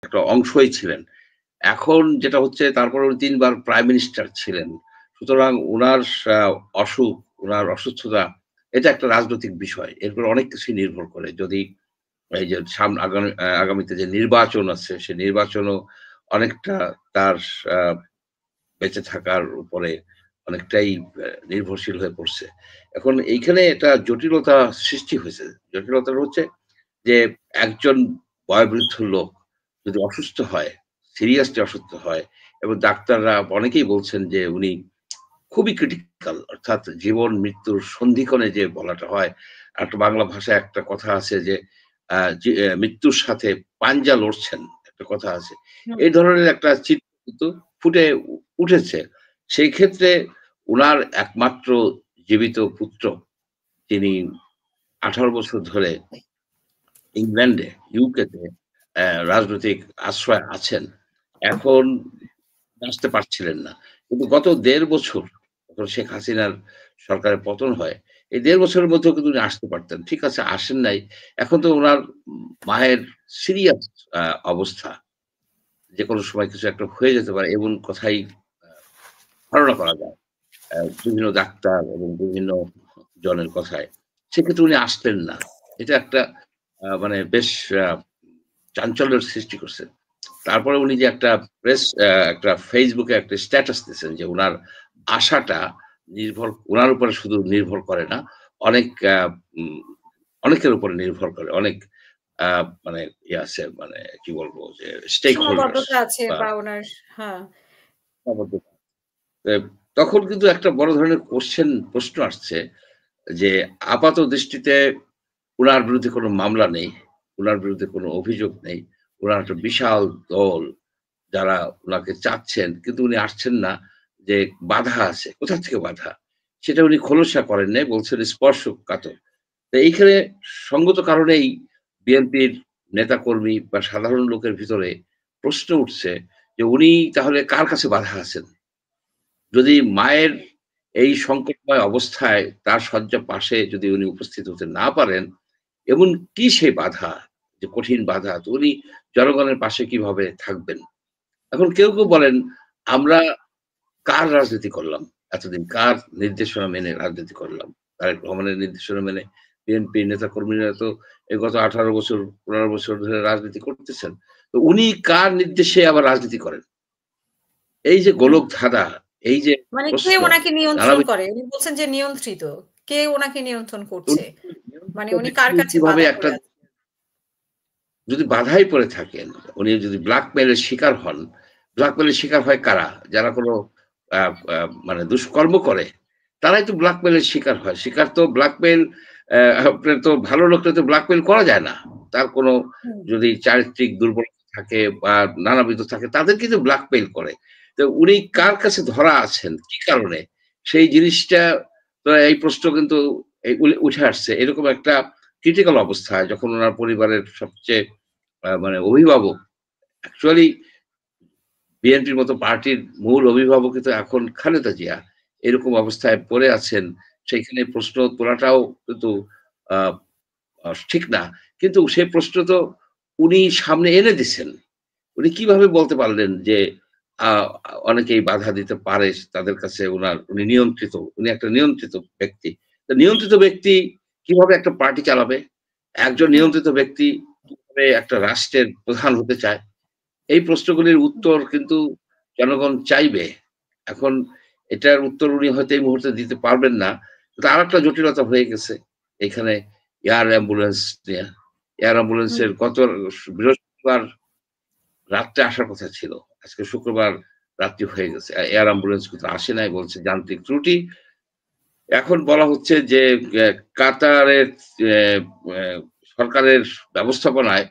একটা অংশই ছিলেন। এখন যেটা হচ্ছে তারপরে উনি ৩ বার প্রাইম মিনিস্টার ছিলেন। সুতরাং উনার আ অসুখ, উনার অসুস্থতা এটা একটা রাজনৈতিক বিষয়। এরপর অনেক কিছুই নির্ভর করে। যদি এই যে আগামীতে যে নির্বাচন আছে, সে নির্বাচনও অনেকটা তার আ বেঁচে থাকার উপরে অনেকটাই নির্ভরশীল হয়ে পড়ছে। এখন এইখানে একটা জটিলতা সৃষ্টি হয়েছে। জটিলতাটা হচ্ছে যে একজন বয়োবৃদ্ধ লোক যদি অসুস্থ হয়, সিরিয়াসলি অসুস্থ হয় এবং ডাক্তাররা অনেকেই বলছেন যে উনি খুবই ক্রিটিক্যাল অর্থাৎ জীবন মৃত্যুর সন্ধিক্ষণে যে বলাটা হয়, একটা বাংলা ভাষায় একটা কথা আছে যে মৃত্যুর সাথে পাঞ্জা লড়ছেন একটা কথা আছে। হুম। এই ধরনের একটা চিত্র কিন্তু ফুটে উঠেছে। সেই ক্ষেত্রে উনার একমাত্র জীবিত পুত্র তিনি ১৮ বছর ধরে ইংল্যান্ডে, ইউকেতে রাজনৈতিক আশ্রয় আছেন। এখন আসতে পারছিলেন না। কিন্তু গত ১.৫ বছর যখন শেখ হাসিনার সরকারের পতন হয়, এই ১.৫ বছরের মধ্যেও কিন্তু উনি আসতে পারতেন। ঠিক আছে আসেন নাই। এখন তো উনার মায়ের সিরিয়াস আ অবস্থা। যেকোনো সময় কিছু একটা হয়ে যেতে পারে এমন কথাই আ ধারণা করা যায়। বিভিন্ন ডাক্তার এবং বিভিন্ন জনের কথায়। সেক্ষেত্রে উনি আসতেন না। এটা একটা মানে বেশ আ চাঞ্চল্যের সৃষ্টি করছে। তারপরে উনি যে একটা একটা ফেসবুকে একটা স্ট্যাটাস দিছেন যে উনার আশাটা উনার উপরে শুধু নির্ভর করে না, অনেক উম অনেকের উপরে নির্ভর করে। অনেক আ মানে ইয়ে আছে মানে কি বলবো যে স্টেক হোল্ডার্স সীমাবদ্ধতা আছে বা বা উনার হ্যাঁ। এ তখন কিন্তু একটা বড় ধরনের প্রশ্ন আসছে যে আপাত দৃষ্টিতে উনার বিরুদ্ধে কোনো মামলা নেই, উনার বিরুদ্ধে কোনো অভিযোগ নেই। উনার একটা বিশাল দল যারা উনাকে চাচ্ছেন কিন্তু উনি আসছেন না যে বাধা আছে। কোথা থেকে বাধা? সেটা উনি খোলসা করেন নাই। বলছেন স্পর্শকাতর। তো এইখানে সঙ্গত কারণেই বিএনপির নেতাকর্মী বা সাধারণ লোকের ভিতরে প্রশ্ন উঠছে যে উনি তাহলে কার কাছে বাধা আছেন? যদি মায়ের এই সংকটময় অবস্থায় তার শয্যা পাশে যদি উনি উপস্থিত হতে না পারেন, এমন কি সেই বাধা? যে কঠিন বাধা। তো উনি জনগণের পাশে কিভাবে থাকবেন? এখন কেউ বলেন, আমরা কার রাজনীতি করলাম? এতদিন কার নির্দেশনা মেনে রাজনীতি করলাম? তারেক রহমানের নির্দেশনা মেনে বিএনপির নেতাকর্মীরা তো এই গত ১৮ বছর ১৫ বছর ধরে রাজনীতি করতেছেন। তো উনি কার নির্দেশে আবার রাজনীতি করেন? এই যে হুম। গোলকধাঁধা, এই যে মানে কে প্রশ্ন উনাকে নিয়ন্ত্রণ নানাবিধ করে? উনি বলছেন যে নিয়ন্ত্রিত। কে উনাকে নিয়ন্ত্রণ করছে? উনি মানে নিয়ন্ত্রিত উনি কার ব্যক্তি কাছে কিভাবে বাধা একটা পড়ে আছেন? যদি বাধাই পড়ে থাকেন, উনি যদি ব্ল্যাকমেইলের শিকার হন, ব্ল্যাকমেইলের শিকার হয় কারা? যারা কোন আ আ মানে দুষ্কর্ম করে, তারাই তো ব্ল্যাকমেইলের শিকার হয়। শিকার তো ব্ল্যাকমেইল আপনার তো ভালো লোককে তো ব্ল্যাকমেইল করা যায় না। তার কোন হুম। যদি চারিত্রিক দুর্বলতা থাকে বা নানাবিধ থাকে তাদেরকেই তো ব্ল্যাকমেইল করে। তো উনি হুম। কার কাছে ধরা আছেন? কি কারণে? সেই জিনিসটা তো এই প্রশ্ন কিন্তু উঠে আসছে। এরকম একটা ক্রিটিক্যাল অবস্থায় যখন উনার পরিবারের সবচেয়ে মানে অভিভাবক অ্যাকচুয়ালি বিএনপির মতো পার্টির মূল অভিভাবক কিন্তু এখন খালেদা জিয়া। এরকম অবস্থায় পড়ে আছেন। সেইখানে প্রশ্ন তোলাটাও কিন্তু আ আ ঠিক না। কিন্তু সেই প্রশ্ন তো উনি সামনে এনে দিছেন। উনি কিভাবে বলতে পারলেন যে আ অনেকেই বাধা দিতে পারে তাদের কাছে উনি নিয়ন্ত্রিত। উনি একটা নিয়ন্ত্রিত ব্যক্তি। তো নিয়ন্ত্রিত ব্যক্তি কিভাবে একটা পার্টি চালাবে? একজন হুম। নিয়ন্ত্রিত ব্যক্তি কিভাবে একটা রাষ্ট্রের প্রধান হতে চায়? এই প্রশ্নগুলির হুম। উত্তর কিন্তু জনগণ চাইবে। এখন এটার উত্তর উনি হয়তো এই মুহূর্তে দিতে পারবেন না। কিন্তু আরেকটা জটিলতা হয়ে গেছে এখানে এয়ার অ্যাম্বুলেন্স নিয়ে। এয়ার হুম। অ্যাম্বুলেন্সের গত বৃহস্পতিবার রাত্রে আসার কথা ছিল। আজকে শুক্রবার রাত্রি হয়ে গেছে। এয়ার অ্যাম্বুলেন্স কিন্তু আসে নাই বলছে যান্ত্রিক ত্রুটি। এখন বলা হচ্ছে যে কাতারের অ্যা অ্যা সরকারের ব্যবস্থাপনায়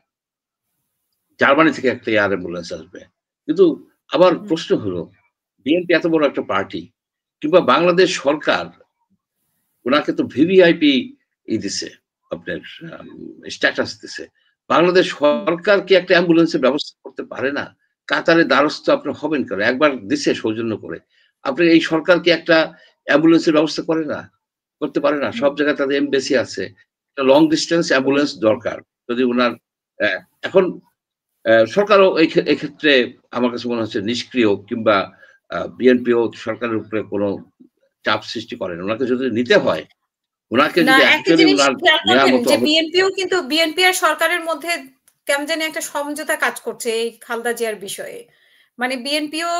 জার্মানি থেকে একটা এয়ার অ্যাম্বুলেন্স আসবে। কিন্তু আবার হুম। প্রশ্ন হলো, বিএনপি এত বড় একটা পার্টি কিংবা বাংলাদেশ সরকার উনাকে তো ভিভিআইপি দিছে, আপনার আম স্ট্যাটাস দিছে। বাংলাদেশ হুম। সরকার কি একটা অ্যাম্বুলেন্সের ব্যবস্থা করতে পারে না? কাতারের দ্বারস্থ আপনি হবেন কেন? একবার দিছে সৌজন্য করে। আপনার এই সরকার কি একটা অ্যাম্বুলেন্সের ব্যবস্থা করে না? করতে পারে না। হুম। সব জায়গায় তাদের এমবেসি আছে। একটা লং ডিসট্যান্স অ্যাম্বুলেন্স দরকার। যদি উনার অ্যা এখন সরকারও এক্ষেত্রে আমার কাছে মনে হচ্ছে নিষ্ক্রিয়, কিংবা বিএনপিও সরকারের উপরে কোনো চাপ সৃষ্টি করেন। উনাকে যদি নিতে হয়, উনাকে না, যদি একটা অ্যাকচুয়ালি জিনিস উনার খেয়াল নেয়ার করবেন মতো যে বিএনপি আর সরকারের মধ্যে কেমন জানি একটা সমঝোতা কাজ করছে এই খালেদা জিয়ার বিষয়ে। মানে বিএনপিও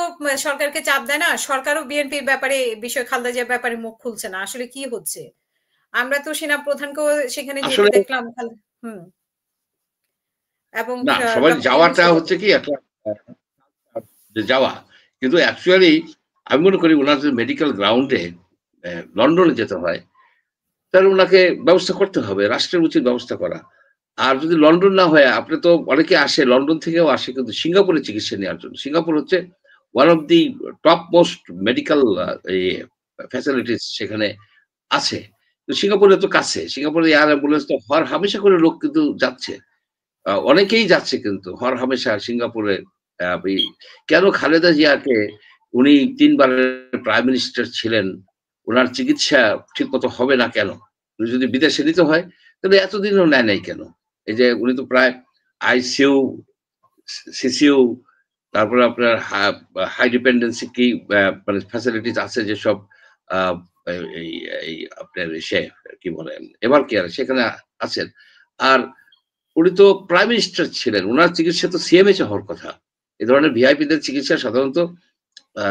সরকারকে চাপ দেয় না, সরকারও বিএনপির ব্যাপারে বিষয় খালেদা জিয়ার ব্যাপারে মুখ খুলছে না। আসলে কি হচ্ছে? আমরা তো সেনা প্রধানকেও সেখানে যেতে আসলে দেখলাম হুম, এবং না, সবাই ডক্টর যাওয়াটা ইউনূসকে হচ্ছে যেতে কি একটা যে যাওয়া। কিন্তু অ্যাকচুয়ালি আমি মনে করি উনার যদি মেডিকেল গ্রাউন্ডে লন্ডনে যেতে হয়, তাহলে উনাকে ব্যবস্থা করতে হবে। রাষ্ট্রের উচিত ব্যবস্থা করা। আর যদি লন্ডন না হয়, আপনি তো অনেকে আসে, লন্ডন থেকেও আসে কিন্তু সিঙ্গাপুরে চিকিৎসা নেওয়ার জন্য। সিঙ্গাপুর হচ্ছে one of the top most medical facilities সেখানে আছে। তো সিঙ্গাপুরে তো কাছে। সিঙ্গাপুরে এয়ার অ্যাম্বুলেন্স তো হরহামেশা করে লোক কিন্তু যাচ্ছে। অনেকেই যাচ্ছে কিন্তু হরহামেশা সিঙ্গাপুরে। এই কেন খালেদা জিয়াকে, উনি ৩ বারের প্রাইম মিনিস্টার ছিলেন, উনার চিকিৎসা ঠিকমতো হবে না কেন? উনি যদি বিদেশে নিতে হয়, তাহলে এতদিনও নেয় নাই কেন? এই যে উনি তো প্রায় আইসিইউ, সিসিইউ, তারপরে আপনার হাই ডিপেন্ডেন্সি কি মানে ফ্যাসিলিটিস আছে যেসব, আ এই এই আপনার কি বলেন? এভার কেয়ার সেখানে আছেন। আর উনি তো প্রাইম মিনিস্টার ছিলেন। উনার চিকিৎসা তো সিএমএইচে হওয়ার কথা। এ ধরনের ভিআইপিদের চিকিৎসা সাধারণত আ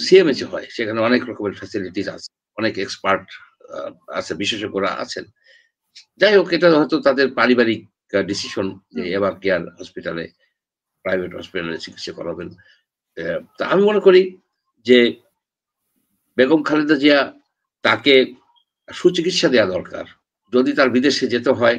সিএমএইচে হয়। সেখানে অনেক রকমের ফ্যাসিলিটিস আছে। অনেক এক্সপার্ট আ আছে, বিশেষজ্ঞরা আছেন। যাই হোক, এটা হয়তো তাদের পারিবারিক ডিসিশন যে হুম, এভার কেয়ার হসপিটালে, প্রাইভেট হসপিটালে চিকিৎসা করাবেন। তা আমি মনে করি যে বেগম খালেদা জিয়া, তাকে সুচিকিৎসা দেয়া দরকার। যদি তার বিদেশে যেতে হয়,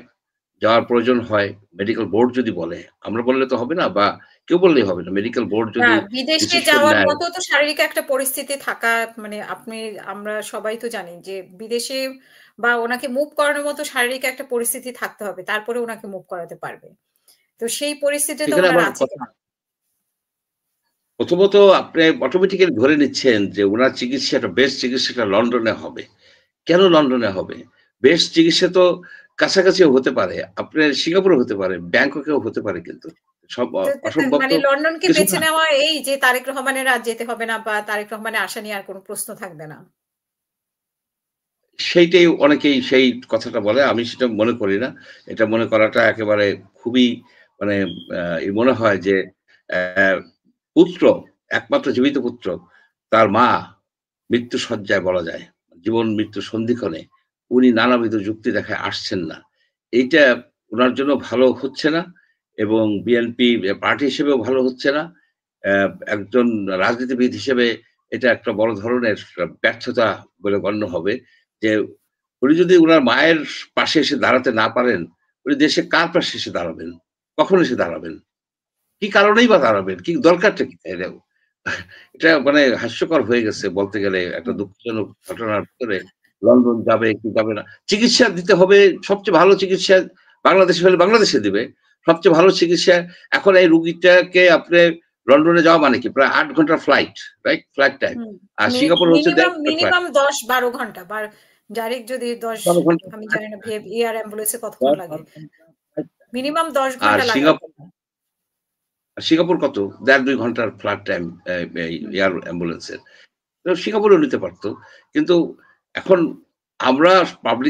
যাওয়ার প্রয়োজন হয়, মেডিকেল বোর্ড যদি বলে, আমরা বললে তো হবে না, বা কেউ বললেই হবে না। মেডিকেল বোর্ড না, যদি বিদেশে ডিসিশন যাওয়ার নেয়, মতো তো শারীরিক একটা পরিস্থিতি থাকা মানে আমরা সবাই তো জানি যে বিদেশে বা উনাকে মুভ করানোর মতো শারীরিক একটা পরিস্থিতি থাকতে হবে। তারপরে উনাকে মুভ করাতে পারবে। তো সেই পরিস্থিতিটা সেখানে উনার আবার আছে কথা, কিনা? প্রথমত আপনি অটোমেটিক্যালি ধরে নিচ্ছেন যে উনার চিকিৎসাটা, বেস্ট চিকিৎসাটা লন্ডনে হবে। কেন লন্ডনে হবে? বেস্ট চিকিৎসা তো কাছাকাছিও হতে পারে। আপনার সিঙ্গাপুরে হতে পারে, ব্যাংককেও হতে পারে কিন্তু। সব অসম্ভব মানে তো লন্ডনকে কিছু বেছে না। নেওয়া এই যে তারেক রহমানের আর যেতে হবে না বা তারেক রহমানের আসা নিয়ে আর কোন প্রশ্ন থাকবে না। সেইটাই অনেকেই সেই কথাটা বলে। আমি সেটা মনে করি না। এটা মনে করাটা একেবারে খুবই মানে মনে হয় যে অ্যা পুত্র, একমাত্র জীবিত পুত্র, তার মা মৃত্যু শয্যায় বলা যায়। জীবন মৃত্যু সন্ধিক্ষণে উনি নানাবিধ যুক্তি দেখায় আসছেন না। এইটা উনার জন্য ভালো হচ্ছে না, এবং বিএনপি পার্টি হিসেবেও ভালো হচ্ছে না। একজন রাজনীতিবিদ হিসেবে এটা একটা বড় ধরনের ব্যর্থতা বলে গণ্য হবে। যে উনি যদি উনার মায়ের পাশে এসে দাঁড়াতে না পারেন, উনি দেশে কার পাশে এসে দাঁড়াবেন? কখন এসে দাঁড়াবেন? কি কারণেই বা দাঁড়াবেন? কি দরকারটা কি তাইলে? এটা মানে হাস্যকর হয়ে গেছে বলতে গেলে, একটা হুম। দুঃখজনক ঘটনার ভিতরে লন্ডন যাবে কি যাবে না। চিকিৎসা দিতে হবে, সবচেয়ে ভালো চিকিৎসা বাংলাদেশে হলে বাংলাদেশে দিবে। সবচেয়ে ভালো চিকিৎসা, এখন এই রোগীটাকে আপনি লন্ডনে যাওয়া মানে কি? প্রায় ৮ ঘন্টার flight, right? Flight time. Hmm. আর সিঙ্গাপুর হচ্ছে ১.৫ ঘন্টার ফ্লাইট। মিনিমাম ১০-১২ ঘন্টা বা ডাইরেক্ট যদি ১২ ঘন্টার আমি ফ্লাইট, জানি না এয়ার অ্যাম্বুলেন্স এ কতক্ষণ ১০-১২ লাগে। ঘন্টার ফ্লাইট। মিনিমাম ১০ আর ঘন্টা লাগার কথা। সিঙ্গাপুর কত? ১.৫-২ ঘন্টার ফ্লাইট টাইম এই হুম। এয়ার অ্যাম্বুলেন্সের। তো সিঙ্গাপুরেও নিতে পারত। কিন্তু এখন আমরা পাবলিক